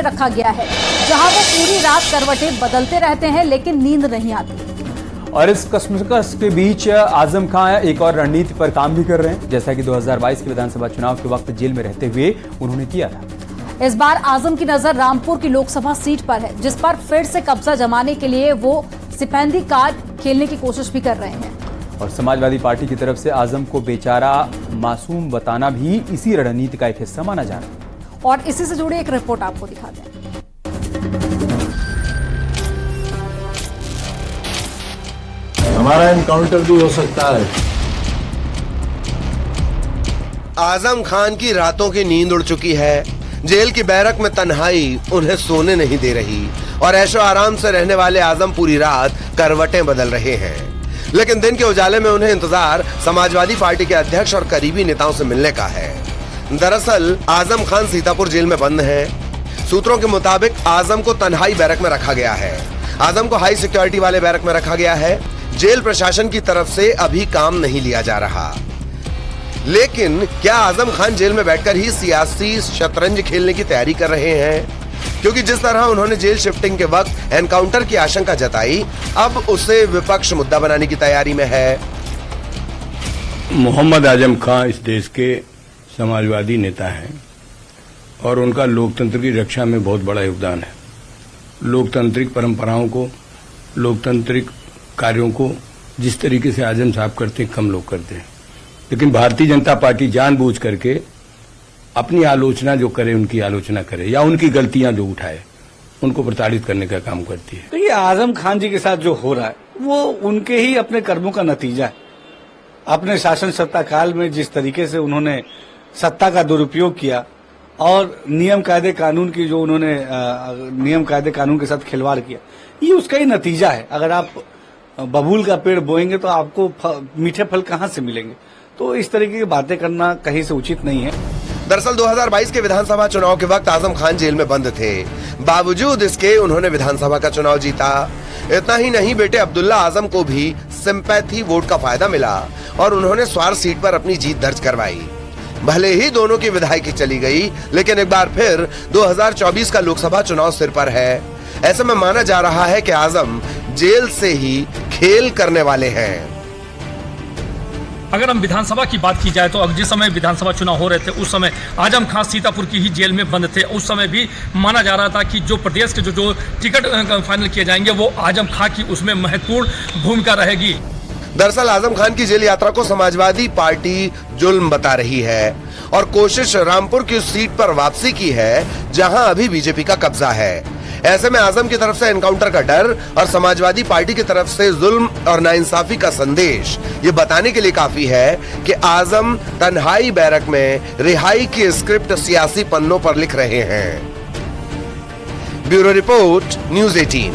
में रखा गया है, जहां वो पूरी रात करवटें बदलते रहते हैं लेकिन नींद नहीं आती। और इस कशमकश के बीच आजम खान एक और रणनीति पर काम भी कर रहे हैं, जैसा कि 2022 के विधानसभा चुनाव के वक्त जेल में रहते हुए उन्होंने किया था। इस बार आजम की नजर रामपुर की लोकसभा सीट पर है, जिस पर फिर से कब्जा जमाने के लिए वो सिपैंदी कार्ड खेलने की कोशिश भी कर रहे हैं। और समाजवादी पार्टी की तरफ से आजम को बेचारा मासूम बताना भी इसी रणनीति का एक हिस्सा माना जा रहा है। और इसी से जुड़ी एक रिपोर्ट आपको दिखाते हैं। हमारा एनकाउंटर भी हो सकता है। आजम खान की रातों की नींद उड़ चुकी है। जेल की बैरक में तन्हाई उन्हें सोने नहीं दे रही और ऐशो आराम से रहने वाले आजम पूरी रात करवटें बदल रहे हैं। लेकिन दिन के उजाले में उन्हें इंतजार समाजवादी पार्टी के अध्यक्ष और करीबी नेताओं से मिलने का है। दरअसल आजम खान सीतापुर जेल में बंद है। सूत्रों के मुताबिक आजम को तन्हाई बैरक में रखा गया है। आजम को हाई सिक्योरिटी वाले बैरक में रखा गया है। जेल प्रशासन की तरफ से अभी काम नहीं लिया जा रहा। लेकिन क्या आजम खान जेल में बैठकर ही सियासी शतरंज खेलने की तैयारी कर रहे हैं? क्योंकि जिस तरह उन्होंने जेल शिफ्टिंग के वक्त एनकाउंटर की आशंका जताई, अब उसे विपक्ष मुद्दा बनाने की तैयारी में है। मोहम्मद आजम खान इस देश के समाजवादी नेता हैं और उनका लोकतंत्र की रक्षा में बहुत बड़ा योगदान है। लोकतांत्रिक परंपराओं को, लोकतांत्रिक कार्यों को जिस तरीके से आजम साहब करते हैं, कम लोग करते हैं। लेकिन भारतीय जनता पार्टी जानबूझ करके अपनी आलोचना जो करे, उनकी आलोचना करे या उनकी गलतियां जो उठाए, उनको प्रताड़ित करने का काम करती है। तो ये आजम खान जी के साथ जो हो रहा है वो उनके ही अपने कर्मों का नतीजा है। अपने शासन सत्ता काल में जिस तरीके से उन्होंने सत्ता का दुरुपयोग किया और नियम कायदे कानून की जो उन्होंने नियम कायदे कानून के साथ खिलवाड़ किया, ये उसका ही नतीजा है। अगर आप बबूल का पेड़ बोएंगे तो आपको मीठे फल कहाँ से मिलेंगे? तो इस तरीके की बातें करना कहीं से उचित नहीं है। दरअसल 2022 के विधानसभा चुनाव के वक्त आजम खान जेल में बंद थे। बावजूद इसके उन्होंने विधानसभा का चुनाव जीता। इतना ही नहीं, बेटे अब्दुल्ला आजम को भी सिंपैथी वोट का फायदा मिला और उन्होंने स्वार सीट पर अपनी जीत दर्ज करवाई। भले ही दोनों की विधायकी चली गई, लेकिन एक बार फिर 2024 का लोकसभा चुनाव सिर पर है। ऐसे में माना जा रहा है कि आजम जेल से ही खेल करने वाले हैं। अगर हम विधानसभा की बात की जाए तो जिस समय विधानसभा चुनाव हो रहे थे उस समय आजम खान सीतापुर की ही जेल में बंद थे। उस समय भी माना जा रहा था कि जो प्रदेश के जो टिकट फाइनल किए जाएंगे वो आजम खान की उसमें महत्वपूर्ण भूमिका रहेगी। दरअसल आजम खान की जेल यात्रा को समाजवादी पार्टी जुल्म बता रही है और कोशिश रामपुर की सीट पर वापसी की है, जहां अभी बीजेपी का कब्जा है। ऐसे में आजम की तरफ से एनकाउंटर का डर और समाजवादी पार्टी की तरफ से जुल्म और नाइंसाफी का संदेश ये बताने के लिए काफी है कि आजम तन्हाई बैरक में रिहाई की स्क्रिप्ट सियासी पन्नों पर लिख रहे हैं। Bureau report, news 18।